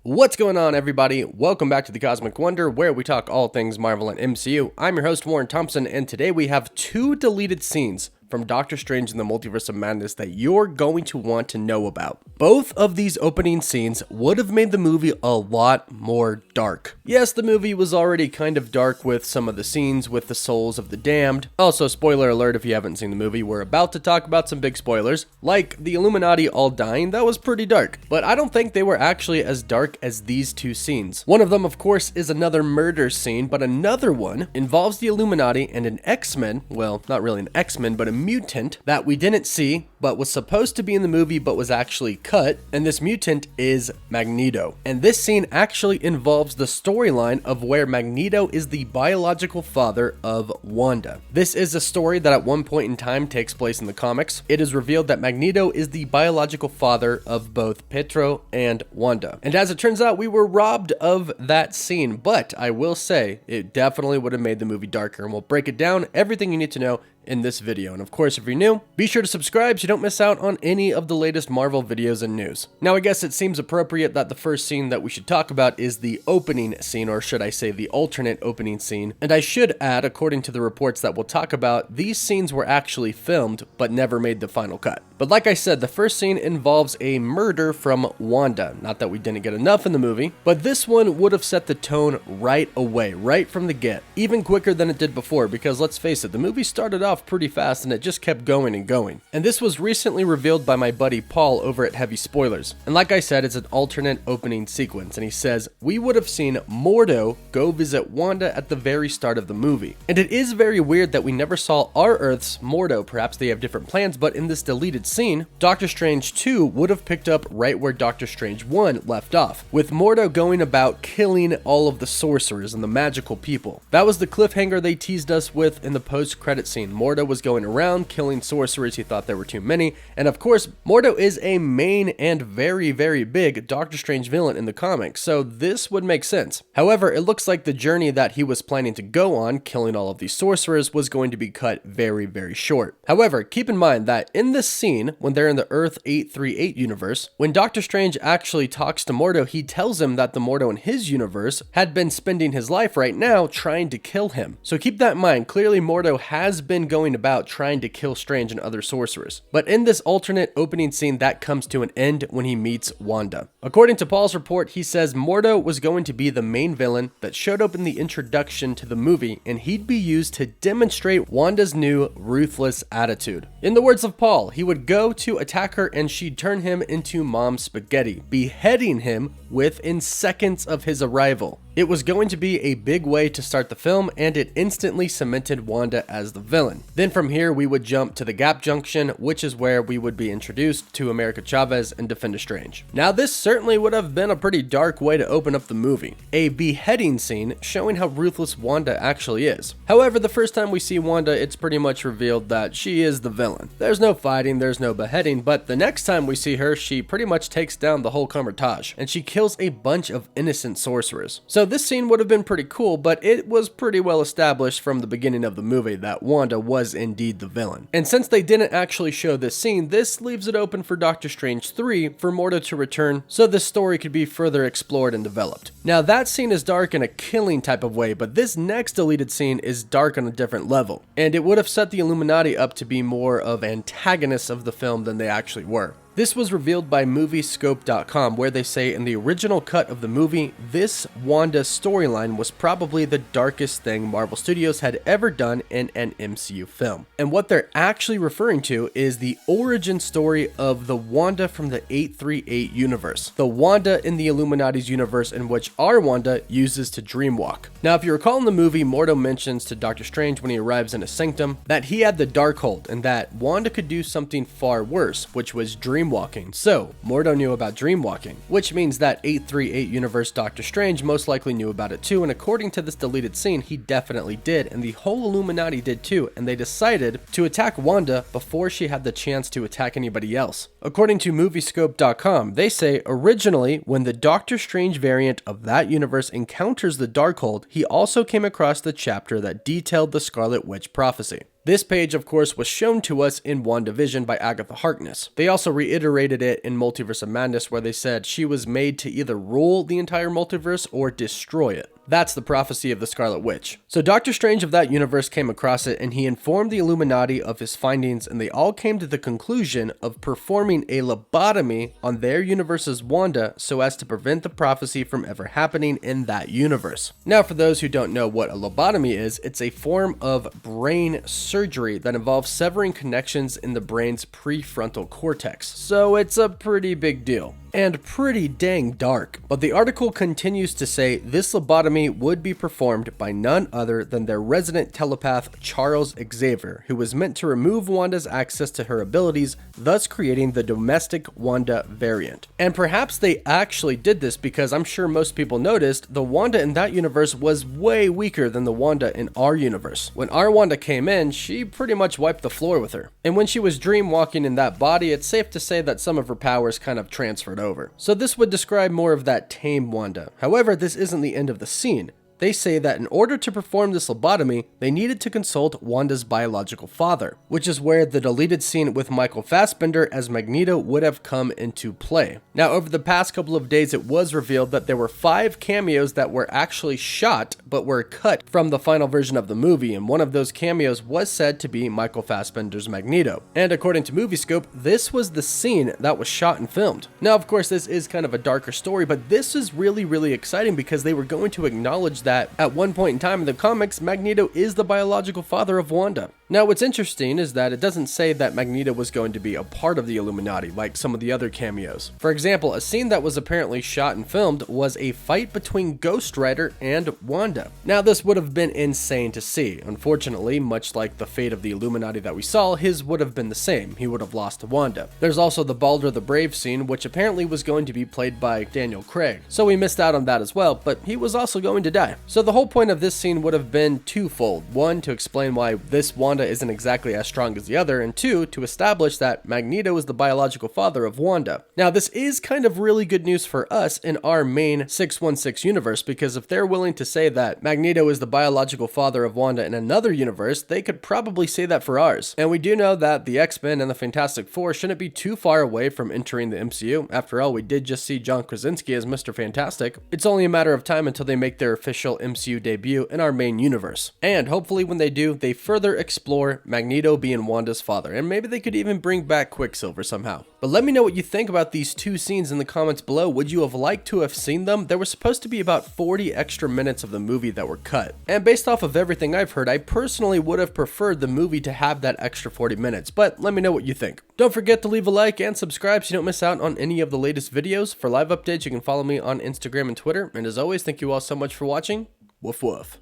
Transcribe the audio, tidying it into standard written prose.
What's going on, everybody? Welcome back to the Cosmic Wonder, where we talk all things Marvel and MCU. I'm your host, Warren Thompson, and today we have two deleted scenes from Doctor Strange in the Multiverse of Madness that you're going to want to know about. Both of these opening scenes would have made the movie a lot more dark. Yes, the movie was already kind of dark with some of the scenes with the souls of the damned. Also, spoiler alert if you haven't seen the movie, we're about to talk about some big spoilers, like the Illuminati all dying. That was pretty dark, but I don't think they were actually as dark as these two scenes. One of them, of course, is another murder scene, but another one involves the Illuminati and an X-Men, well, not really an X-Men, but a mutant that we didn't see but was supposed to be in the movie but was actually cut, and this mutant is Magneto. And this scene actually involves the storyline of where Magneto is the biological father of Wanda. This is a story that at one point in time takes place in the comics. It is revealed that Magneto is the biological father of both Pietro and Wanda. And as it turns out, we were robbed of that scene, but I will say it definitely would have made the movie darker, and we'll break it down, everything you need to know in this video. And of course, if you're new, be sure to subscribe so you don't miss out on any of the latest Marvel videos and news. Now, I guess it seems appropriate that the first scene that we should talk about is the opening scene, or should I say the alternate opening scene. And I should add, according to the reports that we'll talk about, these scenes were actually filmed but never made the final cut. But like I said, the first scene involves a murder from Wanda. Not that we didn't get enough in the movie, but this one would have set the tone right away, right from the get, even quicker than it did before, because let's face it, the movie started off pretty fast and it just kept going and going. And this was recently revealed by my buddy Paul over at Heavy Spoilers. And like I said, it's an alternate opening sequence, and he says, we would have seen Mordo go visit Wanda at the very start of the movie. And it is very weird that we never saw our Earth's Mordo. Perhaps they have different plans, but in this deleted scene, Doctor Strange 2 would have picked up right where Doctor Strange 1 left off, with Mordo going about killing all of the sorcerers and the magical people. That was the cliffhanger they teased us with in the post-credit scene. Mordo was going around killing sorcerers. He thought there were too many, and of course, Mordo is a main and very, very big Doctor Strange villain in the comics, so this would make sense. However, it looks like the journey that he was planning to go on, killing all of these sorcerers, was going to be cut very, very short. However, keep in mind that in this scene, when they're in the Earth 838 universe, when Doctor Strange actually talks to Mordo, he tells him that the Mordo in his universe had been spending his life right now trying to kill him. So keep that in mind. Clearly, Mordo has been going about trying to kill Strange and other sorcerers. But in this alternate opening scene, that comes to an end when he meets Wanda. According to Paul's report, he says Mordo was going to be the main villain that showed up in the introduction to the movie, and he'd be used to demonstrate Wanda's new ruthless attitude. In the words of Paul, he would go to attack her and she'd turn him into mom's spaghetti, beheading him within seconds of his arrival. It was going to be a big way to start the film, and it instantly cemented Wanda as the villain. Then from here, we would jump to the Gap Junction, which is where we would be introduced to America Chavez and Defender Strange. Now, this certainly would have been a pretty dark way to open up the movie. A beheading scene showing how ruthless Wanda actually is. However, the first time we see Wanda, it's pretty much revealed that she is the villain. There's no fighting, there's no beheading, but the next time we see her, she pretty much takes down the whole Kamar-Taj, and she kills a bunch of innocent sorcerers. So this scene would have been pretty cool, but it was pretty well established from the beginning of the movie that Wanda was indeed the villain. And since they didn't actually show this scene, this leaves it open for Doctor Strange 3 for Mordo to return so this story could be further explored and developed. Now, that scene is dark in a killing type of way, but this next deleted scene is dark on a different level, and it would have set the Illuminati up to be more of antagonists of the film than they actually were. This was revealed by Moviescope.com, where they say in the original cut of the movie, this Wanda storyline was probably the darkest thing Marvel Studios had ever done in an MCU film. And what they're actually referring to is the origin story of the Wanda from the 838 universe. The Wanda in the Illuminati's universe, in which our Wanda uses to dreamwalk. Now, if you recall in the movie, Mordo mentions to Doctor Strange when he arrives in a sanctum that he had the Darkhold and that Wanda could do something far worse, which was dreamwalking. So, Mordo knew about dreamwalking, which means that 838 universe Doctor Strange most likely knew about it too, and according to this deleted scene, he definitely did, and the whole Illuminati did too, and they decided to attack Wanda before she had the chance to attack anybody else. According to Moviescope.com, they say originally, when the Doctor Strange variant of that universe encounters the Darkhold, he also came across the chapter that detailed the Scarlet Witch prophecy. This page, of course, was shown to us in WandaVision by Agatha Harkness. They also reiterated it in Multiverse of Madness, where they said she was made to either rule the entire multiverse or destroy it. That's the prophecy of the Scarlet Witch. So Doctor Strange of that universe came across it, and he informed the Illuminati of his findings, and they all came to the conclusion of performing a lobotomy on their universe's Wanda so as to prevent the prophecy from ever happening in that universe. Now, for those who don't know what a lobotomy is, it's a form of brain surgery that involves severing connections in the brain's prefrontal cortex. So it's a pretty big deal. And pretty dang dark. But the article continues to say this lobotomy would be performed by none other than their resident telepath Charles Xavier, who was meant to remove Wanda's access to her abilities, thus creating the domestic Wanda variant. And perhaps they actually did this because I'm sure most people noticed the Wanda in that universe was way weaker than the Wanda in our universe. When our Wanda came in, she pretty much wiped the floor with her. And when she was dream walking in that body, it's safe to say that some of her powers kind of transferred over. So this would describe more of that tame Wanda. However, this isn't the end of the scene. They say that in order to perform this lobotomy, they needed to consult Wanda's biological father, which is where the deleted scene with Michael Fassbender as Magneto would have come into play. Now, over the past couple of days, it was revealed that there were 5 cameos that were actually shot, but were cut from the final version of the movie, and one of those cameos was said to be Michael Fassbender's Magneto. And according to Moviescope, this was the scene that was shot and filmed. Now, of course, this is kind of a darker story, but this is really exciting because they were going to acknowledge that at one point in time in the comics, Magneto is the biological father of Wanda. Now, what's interesting is that it doesn't say that Magneto was going to be a part of the Illuminati like some of the other cameos. For example, a scene that was apparently shot and filmed was a fight between Ghost Rider and Wanda. Now, this would have been insane to see. Unfortunately, much like the fate of the Illuminati that we saw, his would have been the same. He would have lost to Wanda. There's also the Balder the Brave scene, which apparently was going to be played by Daniel Craig. So we missed out on that as well, but he was also going to die. So the whole point of this scene would have been twofold. One, to explain why this Wanda isn't exactly as strong as the other, and 2, to establish that Magneto is the biological father of Wanda. Now, this is kind of really good news for us in our main 616 universe, because if they're willing to say that Magneto is the biological father of Wanda in another universe, they could probably say that for ours. And we do know that the X-Men and the Fantastic Four shouldn't be too far away from entering the MCU. After all, we did just see John Krasinski as Mr. Fantastic. It's only a matter of time until they make their official MCU debut in our main universe. And hopefully when they do, they further explore Magneto being Wanda's father, and maybe they could even bring back Quicksilver somehow. But let me know what you think about these 2 scenes in the comments below. Would you have liked to have seen them? There was supposed to be about 40 extra minutes of the movie that were cut. And based off of everything I've heard, I personally would have preferred the movie to have that extra 40 minutes, but let me know what you think. Don't forget to leave a like and subscribe so you don't miss out on any of the latest videos. For live updates, you can follow me on Instagram and Twitter. And as always, thank you all so much for watching. Woof woof.